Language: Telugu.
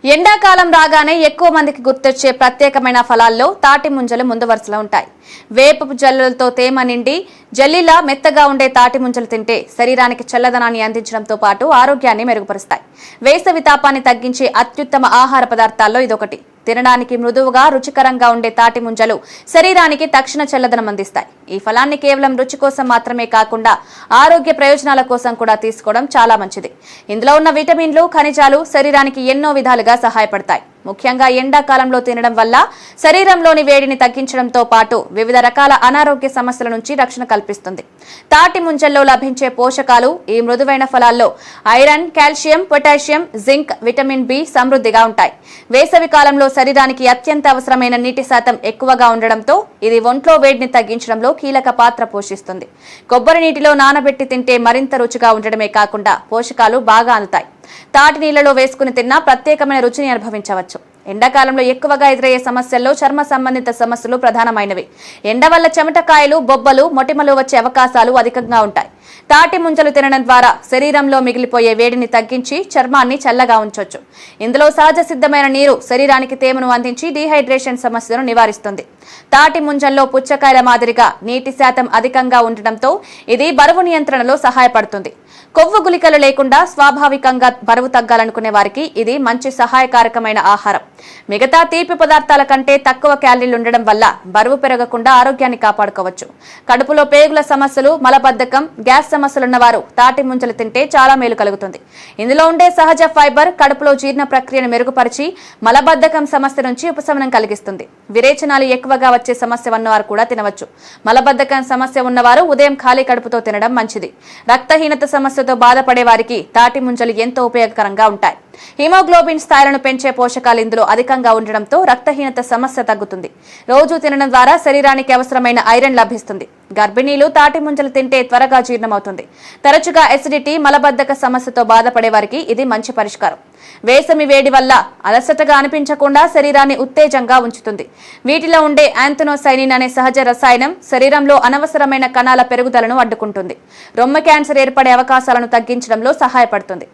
ఎండాకాలం రాగానే ఎక్కువ మందికి గుర్తొచ్చే ప్రత్యేకమైన ఫలాల్లో తాటి ముంజలు ముందు వరుసలో ఉంటాయి. వేపపు జల్లులతో తేమ నిండి జల్లీలా మెత్తగా ఉండే తాటి ముంజలు తింటే శరీరానికి చల్లదనాన్ని అందించడంతో పాటు ఆరోగ్యాన్ని మెరుగుపరుస్తాయి. వేసవి తాపాన్ని తగ్గించే అత్యుత్తమ ఆహార పదార్థాల్లో ఇదొకటి. తినడానికి మృదువుగా రుచికరంగా ఉండే తాటి ముంజలు శరీరానికి తక్షణ చల్లదనం అందిస్తాయి. ఈ ఫలాన్ని కేవలం రుచి కోసం మాత్రమే కాకుండా ఆరోగ్య ప్రయోజనాల కోసం కూడా తీసుకోవడం చాలా మంచిది. ఇందులో ఉన్న విటమిన్లు, ఖనిజాలు శరీరానికి ఎన్నో విధాలుగా సహాయపడతాయి. ముఖ్యంగా ఎండాకాలంలో తినడం వల్ల శరీరంలోని వేడిని తగ్గించడంతో పాటు వివిధ రకాల అనారోగ్య సమస్యల నుంచి రక్షణ కల్పిస్తుంది. తాటి ముంజల్లో లభించే పోషకాలు ఈ మృదువైన ఫలాల్లో iron, calcium, potassium, zinc, vitamin B సమృద్ధిగా ఉంటాయి. వేసవి కాలంలో శరీరానికి అత్యంత అవసరమైన నీటి శాతం ఎక్కువగా ఉండడంతో ఇది ఒంట్లో వేడిని తగ్గించడంలో కీలక పాత్ర పోషిస్తుంది. కొబ్బరి నీటిలో నానబెట్టి తింటే మరింత రుచిగా ఉండడమే కాకుండా పోషకాలు బాగా అందుతాయి. తాటి నీళ్లలో వేసుకుని తిన్నా ప్రత్యేకమైన రుచిని అనుభవించవచ్చు. ఎండాకాలంలో ఎక్కువగా ఎదురయ్యే సమస్యల్లో చర్మ సంబంధిత సమస్యలు ప్రధానమైనవి. ఎండ వల్ల చెమటకాయలు, బొబ్బలు, మొటిమలు వచ్చే అవకాశాలు అధికంగా ఉంటాయి. తాటి ముంజలు తినడం ద్వారా శరీరంలో మిగిలిపోయే వేడిని తగ్గించి చర్మాన్ని చల్లగా ఉంచవచ్చు. ఇందులో సహజ సిద్ధమైన నీరు శరీరానికి తేమను అందించి డీహైడ్రేషన్ సమస్యను నివారిస్తుంది. తాటి ముంజల్లో పుచ్చకాయల మాదిరిగా నీటి శాతం అధికంగా ఉండటంతో ఇది బరువు నియంత్రణలో సహాయపడుతుంది. కొవ్వు గుళికలు లేకుండా స్వాభావికంగా బరువు తగ్గాలనుకునే వారికి ఇది మంచి సహాయకారకమైన ఆహారం. మిగతా తీపి పదార్థాల కంటే తక్కువ క్యాలరీలు ఉండడం వల్ల బరువు పెరగకుండా ఆరోగ్యాన్ని కాపాడుకోవచ్చు. కడుపులో పేగుల సమస్యలు, మలబద్ధకం, గ్యాస్ సమస్యలున్న వారు తాటి ముంజలు తింటే చాలా మేలు కలుగుతుంది. ఇందులో ఉండే సహజ ఫైబర్ కడుపులో జీర్ణ ప్రక్రియను మెరుగుపరిచి మలబద్ధకం సమస్య నుంచి ఉపశమనం కలిగిస్తుంది. విరేచనాలు ఎక్కువగా వచ్చే సమస్య ఉన్నవారు కూడా తినవచ్చు. మలబద్ధకం సమస్య ఉన్నవారు ఉదయం ఖాళీ కడుపుతో తినడం మంచిది. రక్తహీనత సమస్యతో బాధపడే వారికి తాటి ముంజలు ఎంతో ఉపయోగకరంగా ఉంటాయి. హిమోగ్లోబిన్ స్థాయిలను పెంచే పోషకాలు ఇందులో అధికంగా ఉండడంతో రక్తహీనత సమస్య తగ్గుతుంది. రోజు తినడం ద్వారా శరీరానికి అవసరమైన ఐరన్ లభిస్తుంది. గర్భిణీలు తాటి ముంజలు తింటే త్వరగా జీర్ణమవుతుంది. తరచుగా ఎసిడిటీ, మలబద్ధక సమస్యతో బాధపడే వారికి ఇది మంచి పరిష్కారం. వేసవి వేడి వల్ల అలసటగా అనిపించకుండా శరీరాన్ని ఉత్తేజంగా ఉంచుతుంది. వీటిలో ఉండే యాంథోసైనిన్ అనే సహజ రసాయనం శరీరంలో అనవసరమైన కణాల పెరుగుదలను అడ్డుకుంటుంది. రొమ్ము క్యాన్సర్ ఏర్పడే అవకాశాలను తగ్గించడంలో సహాయపడుతుంది.